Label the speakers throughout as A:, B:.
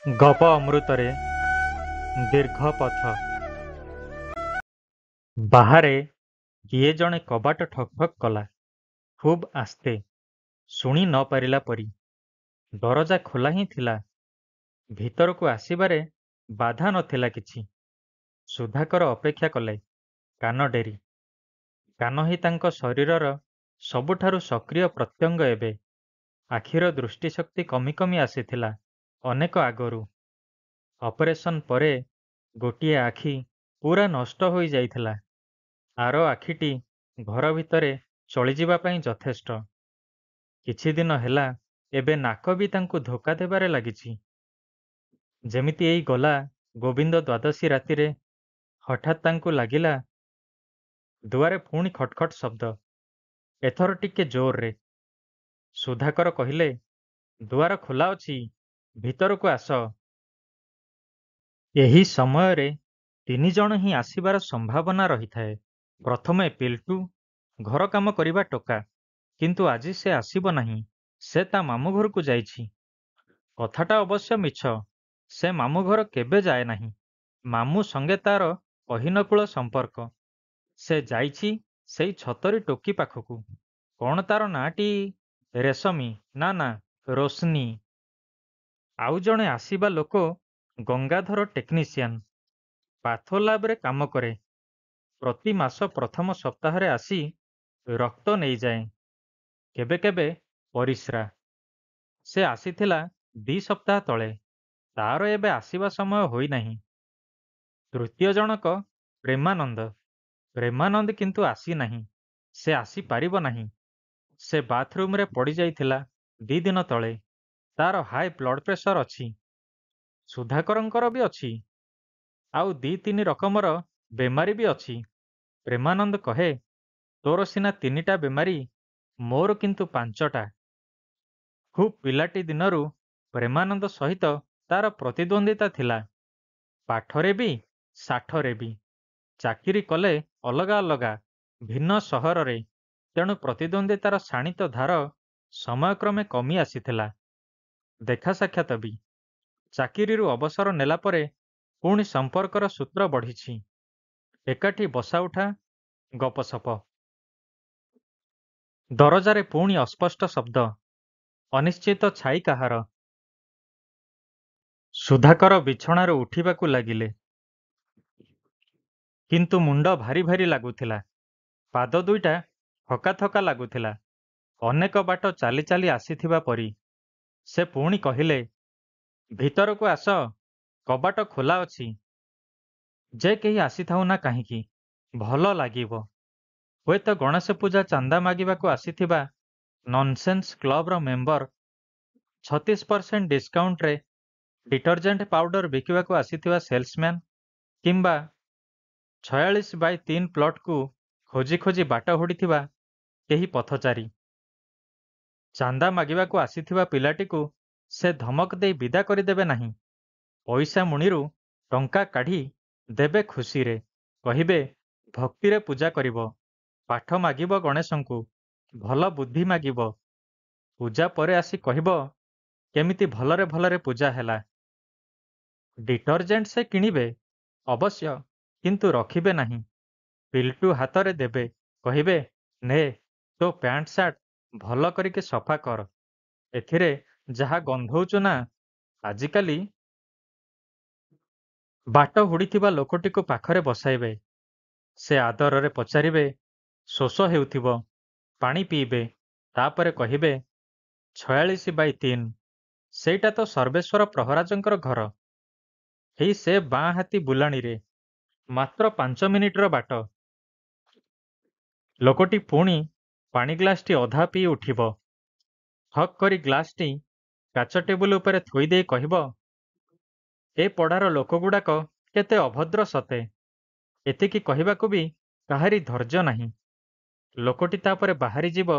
A: ଗପ ଅମୃତରେ ଦୀର୍ଘ ପଥ। ବାହାରେ କିଏ ଜଣେ କବାଟ ଠକ୍ ଠକ୍ କଲା, ଖୁବ୍ ଆସ୍ତେ, ଶୁଣି ନ ପାରିଲା ପରି। ଦରଜା ଖୋଲା ହିଁ ଥିଲା। ଭିତରକୁ ଆସିବାରେ ବାଧା ନଥିଲା କିଛି। ସୁଧାକର ଅପେକ୍ଷା କଲେ। କାନ ଡେରି। କାନ ହିଁ ତାଙ୍କ ଶରୀରର ସବୁଠାରୁ ସକ୍ରିୟ ପ୍ରତ୍ୟଙ୍ଗ ଏବେ। ଆଖିର ଦୃଷ୍ଟିଶକ୍ତି କମି କମି ଆସିଥିଲା ଅନେକ ଆଗରୁ। ଅପରେସନ୍ ପରେ ଗୋଟିଏ ଆଖି ପୂରା ନଷ୍ଟ ହୋଇ ଯାଇଥିଲା। ଆର ଆଖିଟି ଘର ଭିତରେ ଚଳିଯିବା ପାଇଁ ଯଥେଷ୍ଟ। କିଛିଦିନ ହେଲା ଏବେ ନାକ ବି ତାଙ୍କୁ ଧୋକା ଦେବାରେ ଲାଗିଛି। ଯେମିତି ଏଇ ଗଲା ଗୋବିନ୍ଦ ଦ୍ୱାଦଶୀ ରାତିରେ ହଠାତ୍ ତାଙ୍କୁ ଲାଗିଲା ଦୁଆରେ ପୁଣି ଖଟ୍ ଖଟ୍ ଶବ୍ଦ। ଏଥର ଟିକେ ଜୋରରେ। ସୁଧାକର କହିଲେ, ଦୁଆର ଖୋଲା ଅଛି, ଭିତରକୁ ଆସ। ଏହି ସମୟରେ ତିନି ଜଣ ହିଁ ଆସିବାର ସମ୍ଭାବନା ରହିଥାଏ। ପ୍ରଥମେ ପିଲ୍ଟୁ, ଘର କାମ କରିବା ଟୋକା। କିନ୍ତୁ ଆଜି ସେ ଆସିବ ନାହିଁ। ସେ ତା ମାମୁଁ ଘରକୁ ଯାଇଛି। କଥାଟା ଅବଶ୍ୟ ମିଛ। ସେ ମାମୁଁ ଘର କେବେ ଯାଏ ନାହିଁ। ମାମୁଁ ସଙ୍ଗେ ତାର ଅହିନକୁଳ ସମ୍ପର୍କ। ସେ ଯାଇଛି ସେଇ ଛତରୀ ଟୋକୀ ପାଖକୁ। କ'ଣ ତାର ନାଁଟି? ରେଶମୀ? ନା ନା, ରୋଶନୀ। ଆଉ ଜଣେ ଆସିବା ଲୋକ ଗଙ୍ଗାଧର ଟେକ୍ନିସିଆନ। ପାଥୋଲାବରେ କାମ କରେ। ପ୍ରତି ମାସ ପ୍ରଥମ ସପ୍ତାହରେ ଆସି ରକ୍ତ ନେଇଯାଏ। କେବେ କେବେ ପରିସ୍ରା। ସେ ଆସିଥିଲା 2 ସପ୍ତାହ ତଳେ। ତାର ଏବେ ଆସିବା ସମୟ ହୋଇନାହିଁ। ତୃତୀୟ ଜଣକ ପ୍ରେମାନନ୍ଦ। ପ୍ରେମାନନ୍ଦ କିନ୍ତୁ ଆସିନାହିଁ। ସେ ଆସିପାରିବ ନାହିଁ। ସେ ବାଥରୁମରେ ପଡ଼ିଯାଇଥିଲା 2 ଦିନ ତଳେ। ତାର ହାଇ ବ୍ଲଡ ପ୍ରେସର ଅଛି। ସୁଧାକରଙ୍କର ବି ଅଛି। ଆଉ 2-3 ରକମର ବେମାରୀ ବି ଅଛି। ପ୍ରେମାନନ୍ଦ କହେ, ତୋର ସିନା 3ଟା ବେମାରୀ, ମୋର କିନ୍ତୁ 5ଟା। ଖୁବ୍ ପିଲାଟି ଦିନରୁ ପ୍ରେମାନନ୍ଦ ସହିତ ତାର ପ୍ରତିଦ୍ୱନ୍ଦ୍ୱିତା ଥିଲା। ପାଠରେ ବି, ଶାଠରେ ବି। ଚାକିରି କଲେ ଅଲଗା ଅଲଗା, ଭିନ୍ନ ସହରରେ। ତେଣୁ ପ୍ରତିଦ୍ୱନ୍ଦ୍ୱିତାର ଶାଣିତ ଧାର ସମୟକ୍ରମେ କମି ଆସିଥିଲା। ଦେଖା ସାକ୍ଷାତ ବି। ଚାକିରିରୁ ଅବସର ନେଲା ପରେ ପୁଣି ସମ୍ପର୍କର ସୂତ୍ର ବଢ଼ିଛି। ଏକାଠି ବସା ଉଠା, ଗପସପ। ଦରଜାରେ ପୁଣି ଅସ୍ପଷ୍ଟ ଶବ୍ଦ। ଅନିଶ୍ଚିତ ଛାଇ କାହାର। ସୁଧାକର ବିଛଣାରୁ ଉଠିବାକୁ ଲାଗିଲେ। କିନ୍ତୁ ମୁଣ୍ଡ ଭାରି ଭାରି ଲାଗୁଥିଲା। ପାଦ ଦୁଇଟା ଥକା ଥକା ଲାଗୁଥିଲା। ଅନେକ ବାଟ ଚାଲି ଚାଲି ଆସିଥିବା ପରି। ସେ ପୁଣି କହିଲେ, ଭିତରକୁ ଆସ, କବାଟ ଖୋଲା ଅଛି। ଯେ କେହି ଆସିଥାଉ ନା କାହିଁକି, ଭଲ ଲାଗିବ। ହୁଏତ ଗଣେଶ ପୂଜା ଚାନ୍ଦା ମାଗିବାକୁ ଆସିଥିବା ନନସେନ୍ସ କ୍ଲବର ମେମ୍ବର, 36% ଡିସ୍କାଉଣ୍ଟରେ ଡିଟରଜେଣ୍ଟ ପାଉଡର ବିକିବାକୁ ଆସିଥିବା ସେଲ୍ସମ୍ୟାନ, କିମ୍ବା 46/3 ପ୍ଲଟକୁ ଖୋଜି ଖୋଜି ବାଟ ହୁଡ଼ିଥିବା କେହି ପଥଚାରୀ। ଚାନ୍ଦା ମାଗିବାକୁ ଆସିଥିବା ପିଲାଟିକୁ ସେ ଧମକ ଦେଇ ବିଦା କରିଦେବେ ନାହିଁ। ପଇସା ମୁଣିରୁ ଟଙ୍କା କାଢ଼ି ଦେବେ ଖୁସିରେ। କହିବେ, ଭକ୍ତିରେ ପୂଜା କରିବ। ପାଠ ମାଗିବ ଗଣେଶଙ୍କୁ, ଭଲ ବୁଦ୍ଧି ମାଗିବ। ପୂଜା ପରେ ଆସି କହିବ, କେମିତି ଭଲରେ ଭଲରେ ପୂଜା ହେଲା। ଡିଟରଜେଣ୍ଟ ସେ କିଣିବେ ଅବଶ୍ୟ, କିନ୍ତୁ ରଖିବେ ନାହିଁ। ପିଲ୍ଟୁ ହାତରେ ଦେବେ। କହିବେ, ନେ, ତୋ ପ୍ୟାଣ୍ଟ ସାର୍ଟ ଭଲ କରିକି ସଫା କର। ଏଥିରେ ଯାହା ଗନ୍ଧଉଛୁ ନା। ଆଜିକାଲି ବାଟ ହୁଡ଼ିଥିବା ଲୋକଟିକୁ ପାଖରେ ବସାଇବେ। ସେ ଆଦରରେ ପଚାରିବେ, ଶୋଷ ହେଉଥିବ, ପାଣି ପିଇବେ। ତାପରେ କହିବେ, 46/3। ସେଇଟା ତ ସର୍ବେଶ୍ୱର ପ୍ରହରାଜଙ୍କର ଘର। ହେଇ ସେ ବାଁ ହାତୀ ବୁଲାଣିରେ। ମାତ୍ର 5 ମିନିଟର ବାଟ। ଲୋକଟି ପୁଣି ପାଣି ଗ୍ଲାସଟି ଅଧା ପିଇ ଉଠିବ। ଠକ୍ କରି ଗ୍ଲାସଟି କାଚ ଟେବୁଲ ଉପରେ ଥୋଇଦେଇ କହିବ, ଏ ପଡ଼ାର ଲୋକଗୁଡ଼ାକ କେତେ ଅଭଦ୍ର ସତେ। ଏତିକି କହିବାକୁ ବି କାହାରି ଧୈର୍ଯ୍ୟ ନାହିଁ। ଲୋକଟି ତାପରେ ବାହାରିଯିବ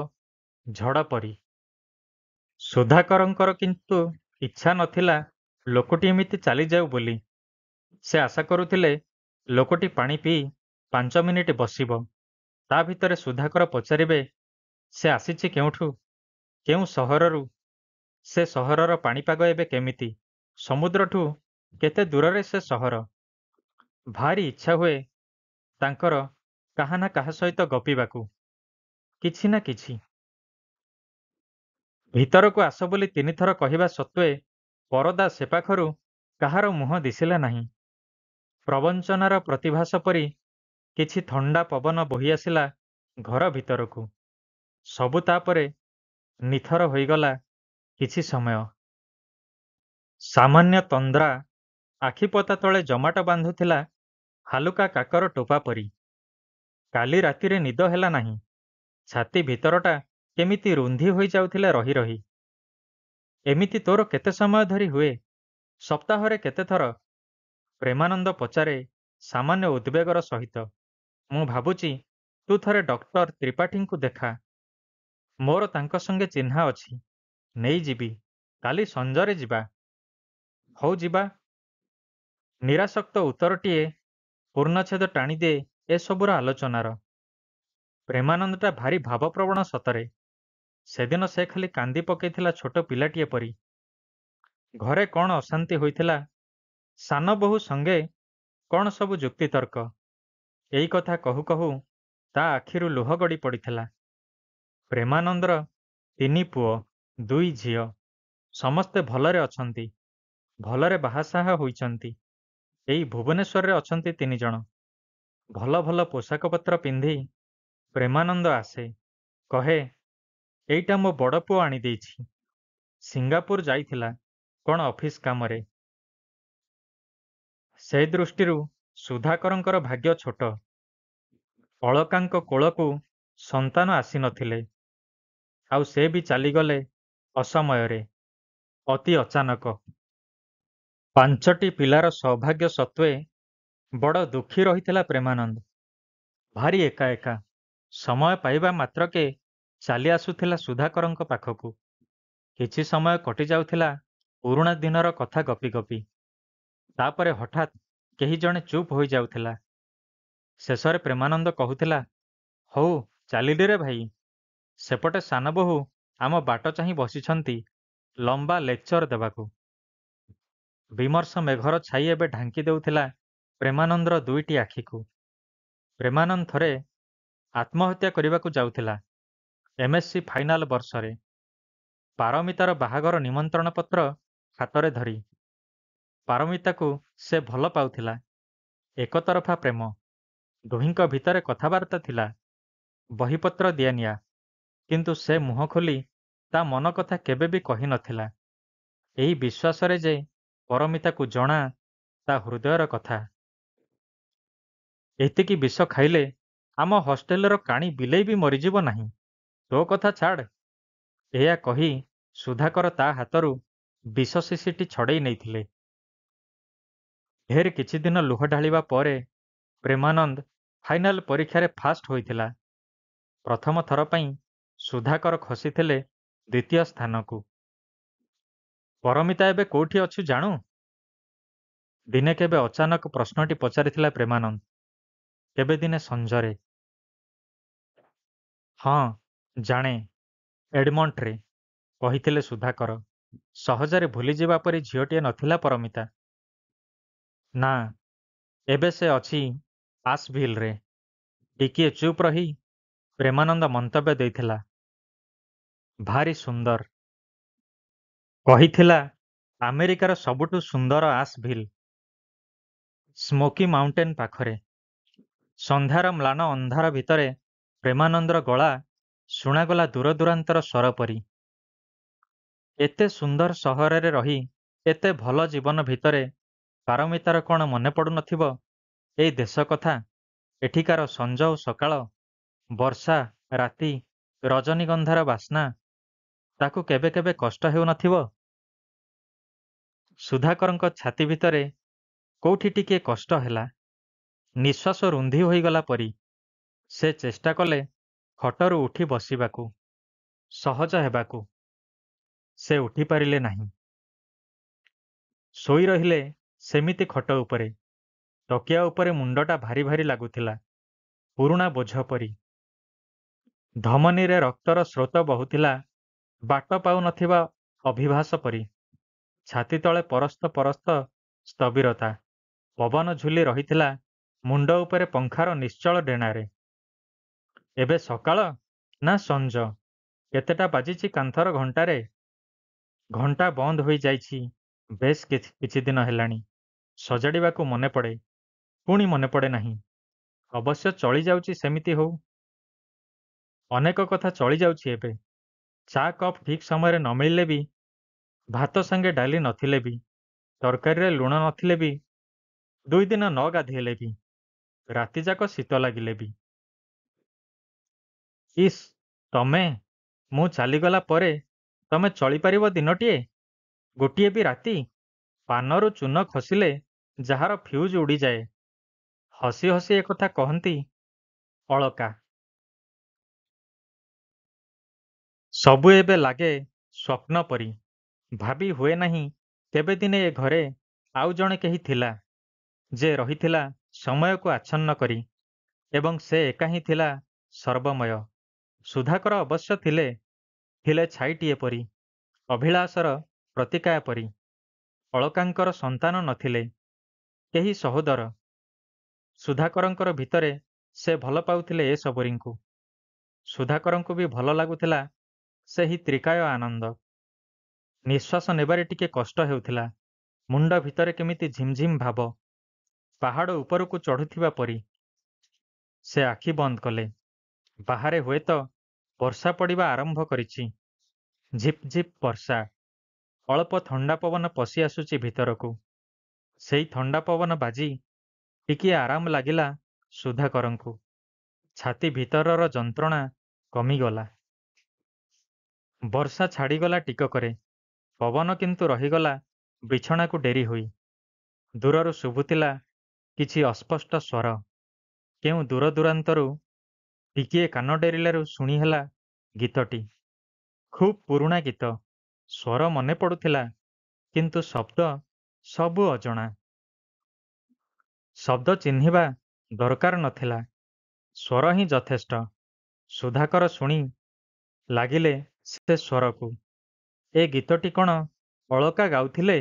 A: ଝଡ଼ ପରି। ସୁଧାକରଙ୍କର କିନ୍ତୁ ଇଚ୍ଛା ନଥିଲା ଲୋକଟି ଏମିତି ଚାଲିଯାଉ ବୋଲି। ସେ ଆଶା କରୁଥିଲେ ଲୋକଟି ପାଣି ପିଇ 5 ମିନିଟ ବସିବ। ତା ଭିତରେ ସୁଧାକର ପଚାରିବେ, ସେ ଆସିଛି କେଉଁଠୁ, କେଉଁ ସହରରୁ, ସେ ସହରର ପାଣିପାଗ ଏବେ କେମିତି, ସମୁଦ୍ରଠୁ କେତେ ଦୂରରେ ସେ ସହର। ଭାରି ଇଚ୍ଛା ହୁଏ ତାଙ୍କର କାହା ନା କାହା ସହିତ ଗପିବାକୁ, କିଛି ନା କିଛି। ଭିତରକୁ ଆସ ବୋଲି ତିନିଥର କହିବା ସତ୍ତ୍ୱେ ପରଦା ସେପାଖରୁ କାହାର ମୁହଁ ଦିଶିଲା ନାହିଁ। ପ୍ରବଞ୍ଚନାର ପ୍ରତିଭାସ ପରି କିଛି ଥଣ୍ଡା ପବନ ବୋହି ଆସିଲା ଘର ଭିତରକୁ। ସବୁ ତାପରେ ନିଥର ହୋଇଗଲା କିଛି ସମୟ। ସାମାନ୍ୟ ତନ୍ଦ୍ରା ଆଖିପତା ତଳେ ଜମାଟ ବାନ୍ଧୁଥିଲା ହାଲୁକା କାକର ଟୋପା ପରି। କାଲି ରାତିରେ ନିଦ ହେଲା ନାହିଁ। ଛାତି ଭିତରଟା କେମିତି ରୁନ୍ଧି ହୋଇଯାଉଥିଲା ରହି ରହି। ଏମିତି ତୋର କେତେ ସମୟ ଧରି ହୁଏ? ସପ୍ତାହରେ କେତେଥର? ପ୍ରେମାନନ୍ଦ ପଚାରେ ସାମାନ୍ୟ ଉଦ୍ବେଗର ସହିତ। ମୁଁ ଭାବୁଛି ତୁ ଥରେ ଡକ୍ଟର ତ୍ରିପାଠୀଙ୍କୁ ଦେଖା। ମୋର ତାଙ୍କ ସଙ୍ଗେ ଚିହ୍ନା ଅଛି। ନେଇଯିବି। କାଲି ସଞ୍ଜରେ ଯିବା। ହଉ ଯିବା। ନିରାସକ୍ତ ଉତ୍ତରଟିଏ ପୂର୍ଣ୍ଣଚ୍ଛେଦ ଟାଣିଦିଏ ଏସବୁର ଆଲୋଚନାର। ପ୍ରେମାନନ୍ଦଟା ଭାରି ଭାବପ୍ରବଣ ସତରେ। ସେଦିନ ସେ ଖାଲି କାନ୍ଦି ପକେଇଥିଲା ଛୋଟ ପିଲାଟିଏ ପରି। ଘରେ କ'ଣ ଅଶାନ୍ତି ହୋଇଥିଲା, ସାନ ବୋହୂ ସଙ୍ଗେ କ'ଣ ସବୁ ଯୁକ୍ତିତର୍କ, ଏଇ କଥା କହୁ କହୁ ତା ଆଖିରୁ ଲୁହ ଗଡ଼ି ପଡ଼ିଥିଲା। ପ୍ରେମାନନ୍ଦର 3 ପୁଅ, 2 ଝିଅ। ସମସ୍ତେ ଭଲରେ ଅଛନ୍ତି। ଭଲରେ ବାହାସାହା ହୋଇଛନ୍ତି। ଏଇ ଭୁବନେଶ୍ୱରରେ ଅଛନ୍ତି 3 ଜଣ। ଭଲ ଭଲ ପୋଷାକପତ୍ର ପିନ୍ଧି ପ୍ରେମାନନ୍ଦ ଆସେ, କହେ ଏଇଟା ମୋ ବଡ଼ ପୁଅ ଆଣିଦେଇଛି। ସିଙ୍ଗାପୁର ଯାଇଥିଲା କ'ଣ ଅଫିସ କାମରେ। ସେ ଦୃଷ୍ଟିରୁ ସୁଧାକରଙ୍କର ଭାଗ୍ୟ ଛୋଟ। ଅଳକାଙ୍କ କୋଳକୁ ସନ୍ତାନ ଆସିନଥିଲେ। ଆଉ ସେ ବି ଚାଲିଗଲେ ଅସମୟରେ, ଅତି ଅଚାନକ। 5ଟି ପିଲାର ସୌଭାଗ୍ୟ ସତ୍ତ୍ୱେ ବଡ଼ ଦୁଃଖୀ ରହିଥିଲା ପ୍ରେମାନନ୍ଦ। ଭାରି ଏକା ଏକା। ସମୟ ପାଇବା ମାତ୍ରକେ ଚାଲି ଆସୁଥିଲା ସୁଧାକରଙ୍କ ପାଖକୁ। କିଛି ସମୟ କଟିଯାଉଥିଲା ପୁରୁଣା ଦିନର କଥା ଗପି ଗପି। ତାପରେ ହଠାତ୍ କେହି ଜଣେ ଚୁପ୍ ହୋଇଯାଉଥିଲା। ଶେଷରେ ପ୍ରେମାନନ୍ଦ କହୁଥିଲା, ହଉ ଚାଲିଲିରେ ଭାଇ। ସେପଟେ ସାନ ବୋହୂ ଆମ ବାଟ ଚାହିଁ ବସିଛନ୍ତି ଲମ୍ବା ଲେକ୍ଚର ଦେବାକୁ। ବିମର୍ଷ ମେଘର ଛାଇ ଏବେ ଢାଙ୍କି ଦେଉଥିଲା ପ୍ରେମାନନ୍ଦର 2ଟି ଆଖିକୁ। ପ୍ରେମାନନ୍ଦ ଥରେ ଆତ୍ମହତ୍ୟା କରିବାକୁ ଯାଉଥିଲା MSc ଫାଇନାଲ ବର୍ଷରେ। ପାରମିତାର ବାହାଘର ନିମନ୍ତ୍ରଣ ପତ୍ର ହାତରେ ଧରି। ପାରମିତାକୁ ସେ ଭଲ ପାଉଥିଲା। ଏକତରଫା ପ୍ରେମ। ଦୁହିଁଙ୍କ ଭିତରେ କଥାବାର୍ତ୍ତା ଥିଲା, ବହିପତ୍ର ଦିଆନିଆ। କିନ୍ତୁ ସେ ମୁହଁ ଖୋଲି ତା ମନ କଥା କେବେ ବି କହି ନଥିଲା, ଏହି ବିଶ୍ୱାସରେ ଯେ ପରମିତାକୁ ଜଣା ତା ହୃଦୟର କଥା। ଏତିକି ବିଷ ଖାଇଲେ ଆମ ହଷ୍ଟେଲର କାଣି ବିଲେଇ ବି ମରିଯିବ ନାହିଁ। ତୋ କଥା ଛାଡ଼। ଏହା କହି ସୁଧାକର ତା ହାତରୁ ବିଷ ଶିଶିଟି ଛଡ଼େଇ ନେଇଥିଲେ। ଢେର କିଛିଦିନ ଲୁହ ଢାଳିବା ପରେ ପ୍ରେମାନନ୍ଦ ଫାଇନାଲ ପରୀକ୍ଷାରେ ଫାଷ୍ଟ ହୋଇଥିଲା। ପ୍ରଥମ ଥର ପାଇଁ ସୁଧାକର ଖସିଥିଲେ 2ୟ ସ୍ଥାନକୁ। ପରମିତା ଏବେ କୋଉଠି ଅଛୁ ଜାଣୁ? ଦିନେ କେବେ ଅଚାନକ ପ୍ରଶ୍ନଟି ପଚାରିଥିଲା ପ୍ରେମାନନ୍ଦ। କେବେ ଦିନେ ସଞ୍ଜରେ। ହଁ ଜାଣେ, ଏଡମଣ୍ଟରେ, କହିଥିଲେ ସୁଧାକର। ସହଜରେ ଭୁଲିଯିବା ପରି ଝିଅଟିଏ ନଥିଲା ପରମିତା। ନା, ଏବେ ସେ ଅଛି ଆଶଭିଲରେ। ଟିକିଏ ଚୁପ୍ ରହି ପ୍ରେମାନନ୍ଦ ମନ୍ତବ୍ୟ ଦେଇଥିଲା, ଭାରି ସୁନ୍ଦର। କହିଥିଲା ଆମେରିକାର ସବୁଠୁ ସୁନ୍ଦର ଆଶଭିଲ। ସ୍ମୋକି ମାଉଣ୍ଟେନ ପାଖରେ। ସନ୍ଧ୍ୟାର ମ୍ଳାନ ଅନ୍ଧାର ଭିତରେ ପ୍ରେମାନନ୍ଦର ଗଳା ଶୁଣାଗଲା ଦୂରଦୂରାନ୍ତର ସ୍ୱର ପରି। ଏତେ ସୁନ୍ଦର ସହରରେ ରହି ଏତେ ଭଲ ଜୀବନ ଭିତରେ ପାରମିତାର କ'ଣ ମନେ ପଡ଼ୁନଥିବ ଏଇ ଦେଶ କଥା, ଏଠିକାର ସଞ୍ଜ ଓ ସକାଳ, ବର୍ଷା, ରାତି, ରଜନୀଗନ୍ଧାର ବାସ୍ନା। ତାକୁ କେବେ କେବେ କଷ୍ଟ ହେଉନଥିବ? ସୁଧାକରଙ୍କ ଛାତି ଭିତରେ କୋଉଠି ଟିକିଏ କଷ୍ଟ ହେଲା। ନିଶ୍ୱାସ ରୁନ୍ଧି ହୋଇଗଲା ପରି। ସେ ଚେଷ୍ଟା କଲେ ଖଟରୁ ଉଠି ବସିବାକୁ, ସହଜ ହେବାକୁ। ସେ ଉଠିପାରିଲେ ନାହିଁ। ଶୋଇ ରହିଲେ ସେମିତି ଖଟ ଉପରେ। ତକିଆ ଉପରେ ମୁଣ୍ଡଟା ଭାରି ଭାରି ଲାଗୁଥିଲା, ପୁରୁଣା ବୋଝ ପରି। ଧମନୀରେ ରକ୍ତର ସ୍ରୋତ ବହୁଥିଲା ବାଟ ପାଉନଥିବା ଅଭିଭାସ ପରି। ଛାତି ତଳେ ପରସ୍ତ ପରସ୍ତ ସ୍ଥବିରତା। ପବନ ଝୁଲି ରହିଥିଲା ମୁଣ୍ଡ ଉପରେ ପଙ୍ଖାର ନିଶ୍ଚଳ ଡେଣାରେ। ଏବେ ସକାଳ ନା ସଞ୍ଜ? କେତେଟା ବାଜିଛି କାନ୍ଥର ଘଣ୍ଟାରେ? ଘଣ୍ଟା ବନ୍ଦ ହୋଇଯାଇଛି ବେଶ୍ କିଛି ଦିନ ହେଲାଣି। ସଜାଡ଼ିବାକୁ ମନେ ପଡ଼େ, ପୁଣି ମନେ ପଡ଼େ ନାହିଁ। ଅବଶ୍ୟ ଚଳି ଯାଉଛି ସେମିତି ହଉ। ଅନେକ କଥା ଚଳି ଯାଉଛି ଏବେ। ଚା କପ୍ ଠିକ୍ ସମୟରେ ନ ମିଳିଲେ ବି, ଭାତ ସାଙ୍ଗେ ଡାଲି ନଥିଲେ ବି, ତରକାରୀରେ ଲୁଣ ନଥିଲେ ବି, 2 ଦିନ ନ ଗାଧେଇଲେ ବି, ରାତିଯାକ ଶୀତ ଲାଗିଲେ ବି। ଇସ୍, ତମେ, ମୁଁ ଚାଲିଗଲା ପରେ ତମେ ଚଳିପାରିବ ଦିନଟିଏ? ଗୋଟିଏ ବି ରାତି? ପାନରୁ ଚୂନ ଖସିଲେ ଯାହାର ଫ୍ୟୁଜ୍ ଉଡ଼ିଯାଏ। ହସି ହସି ଏକଥା କହନ୍ତି ଅଳକା। ସବୁ ଏବେ ଲାଗେ ସ୍ୱପ୍ନ ପରି। ଭାବି ହୁଏ ନାହିଁ କେବେ ଦିନେ ଏ ଘରେ ଆଉ ଜଣେ କେହି ଥିଲା, ଯେ ରହିଥିଲା ସମୟକୁ ଆଚ୍ଛନ୍ନ କରି, ଏବଂ ସେ ଏକା ହିଁ ଥିଲା ସର୍ବମୟ। ସୁଧାକର ଅବଶ୍ୟ ଥିଲେ, ଥିଲେ ଛାଇଟିଏ ପରି, ଅଭିଳାଷର ପ୍ରତିକାୟ ପରି। ଅଳକାଙ୍କର ସନ୍ତାନ ନଥିଲେ, କେହି ସହୋଦର। ସୁଧାକରଙ୍କର ଭିତରେ ସେ ଭଲ ପାଉଥିଲେ ଏ ସବୁରିଙ୍କୁ। ସୁଧାକରଙ୍କୁ ବି ଭଲ ଲାଗୁଥିଲା ସେହି ତ୍ରିକାୟ ଆନନ୍ଦ। ନିଶ୍ୱାସ ନେବାରେ ଟିକେ କଷ୍ଟ ହେଉଥିଲା। ମୁଣ୍ଡ ଭିତରେ କେମିତି ଝିମ୍ଝିମ୍ ଭାବ, ପାହାଡ଼ ଉପରକୁ ଚଢ଼ୁଥିବା ପରି। ସେ ଆଖି ବନ୍ଦ କଲେ। ବାହାରେ ହୁଏତ ବର୍ଷା ପଡ଼ିବା ଆରମ୍ଭ କରିଛି। ଝିପ୍ ଝିପ୍ ବର୍ଷା। ଅଳ୍ପ ଥଣ୍ଡା ପବନ ପଶି ଆସୁଛି ଭିତରକୁ। ସେଇ ଥଣ୍ଡା ପବନ ବାଜି ଟିକିଏ ଆରାମ ଲାଗିଲା ସୁଧାକରଙ୍କୁ। ଛାତି ଭିତରର ଯନ୍ତ୍ରଣା କମିଗଲା। ବର୍ଷା ଛାଡ଼ିଗଲା ଟିକକରେ। ପବନ କିନ୍ତୁ ରହିଗଲା ବିଛଣାକୁ ଡେରି ହୋଇ। ଦୂରରୁ ଶୁଭୁଥିଲା କିଛି ଅସ୍ପଷ୍ଟ ସ୍ୱର। କେଉଁ ଦୂରଦୂରାନ୍ତରୁ ଟିକିଏ କାନ ଡେରିଲାରୁ ଶୁଣିହେଲା ଗୀତଟି। ଖୁବ୍ ପୁରୁଣା ଗୀତ। ସ୍ୱର ମନେ ପଡ଼ୁଥିଲା, କିନ୍ତୁ ଶବ୍ଦ ସବୁ ଅଜଣା। ଶବ୍ଦ ଚିହ୍ନିବା ଦରକାର ନଥିଲା, ସ୍ୱର ହିଁ ଯଥେଷ୍ଟ। ସୁଧାକର ଶୁଣି ଲାଗିଲେ ସେ ସ୍ୱରକୁ। ଏ ଗୀତଟି କ'ଣ ଅଳକା ଗାଉଥିଲେ?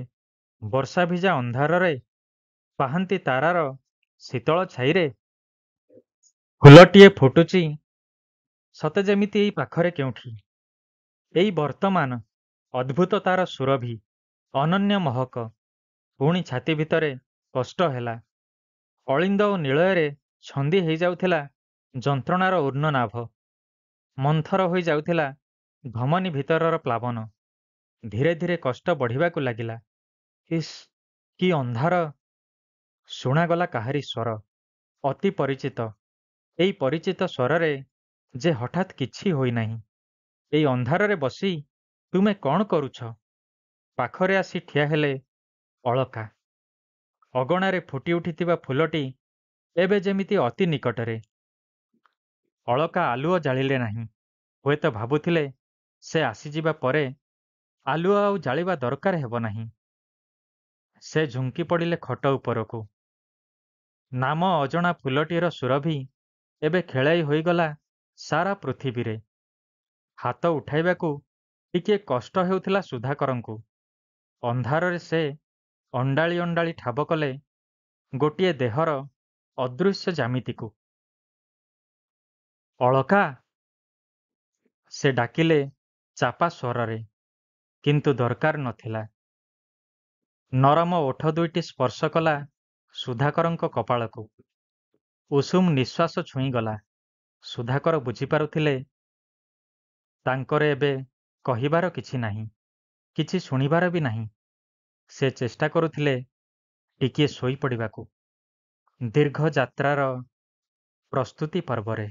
A: ବର୍ଷା ଭିଜା ଅନ୍ଧାରରେ, ପାହାନ୍ତି ତାରାର ଶୀତଳ ଛାଇରେ ଫୁଲଟିଏ ଫୁଟୁଛି ସତେ ଯେମିତି ଏଇ ପାଖରେ କେଉଁଠି। ଏଇ ବର୍ତ୍ତମାନ। ଅଦ୍ଭୁତ ତାର ସୁରଭି, ଅନନ୍ୟ ମହକ। ପୁଣି ଛାତି ଭିତରେ କଷ୍ଟ ହେଲା। ଅଳିନ୍ଦ ଓ ନିଳୟରେ ଛନ୍ଦି ହେଇଯାଉଥିଲା ଯନ୍ତ୍ରଣାର ଉର୍ଣ୍ଣନାଭ। ମନ୍ଥର ହୋଇ ଯାଉଥିଲା ଧମନୀ ଭିତରର ପ୍ଲାବନ। ଧୀରେ ଧୀରେ କଷ୍ଟ ବଢ଼ିବାକୁ ଲାଗିଲା। ଇସ୍, କି ଅନ୍ଧାର! ଶୁଣାଗଲା କାହାରି ସ୍ୱର, ଅତି ପରିଚିତ। ଏଇ ପରିଚିତ ସ୍ୱରରେ ଯେ ହଠାତ୍ କିଛି ହୋଇନାହିଁ। ଏଇ ଅନ୍ଧାରରେ ବସି ତୁମେ କ'ଣ କରୁଛ? ପାଖରେ ଆସି ଠିଆ ହେଲେ ଅଳକା। ଅଗଣାରେ ଫୁଟି ଉଠିଥିବା ଫୁଲଟି ଏବେ ଯେମିତି ଅତି ନିକଟରେ। ଅଳକା ଆଲୁଅ ଜାଳିଲେ ନାହିଁ। ହୁଏତ ଭାବୁଥିଲେ ସେ ଆସିଯିବା ପରେ ଆଲୁଅ ଆଉ ଜାଳିବା ଦରକାର ହେବ ନାହିଁ। ସେ ଝୁଙ୍କି ପଡ଼ିଲେ ଖଟ ଉପରକୁ। ନାମ ଅଜଣା ଫୁଲଟିର ସୁରଭି ଏବେ ଖେଳାଇ ହୋଇଗଲା ସାରା ପୃଥିବୀରେ। ହାତ ଉଠାଇବାକୁ ଟିକିଏ କଷ୍ଟ ହେଉଥିଲା ସୁଧାକରଙ୍କୁ। ଅନ୍ଧାରରେ ସେ ଅଣ୍ଡାଳି ଅଣ୍ଡାଳି ଠାବ କଲେ ଗୋଟିଏ ଦେହର ଅଦୃଶ୍ୟ ଜାମିତିକୁ। ଅଳକା! ସେ ଡାକିଲେ ଚାପା ସ୍ୱରରେ, କିନ୍ତୁ ଦରକାର ନଥିଲା। ନରମ ଓଠ ଦୁଇଟି ସ୍ପର୍ଶ କଲା ସୁଧାକରଙ୍କ କପାଳକୁ। ଉଷୁମ ନିଶ୍ୱାସ ଛୁଇଁଗଲା। ସୁଧାକର ବୁଝିପାରୁଥିଲେ ତାଙ୍କର ଏବେ କହିବାର କିଛି ନାହିଁ, କିଛି ଶୁଣିବାର ବି ନାହିଁ। ସେ ଚେଷ୍ଟା କରୁଥିଲେ ଟିକିଏ ଶୋଇପଡ଼ିବାକୁ। ଦୀର୍ଘ ଯାତ୍ରାର ପ୍ରସ୍ତୁତି ପର୍ବରେ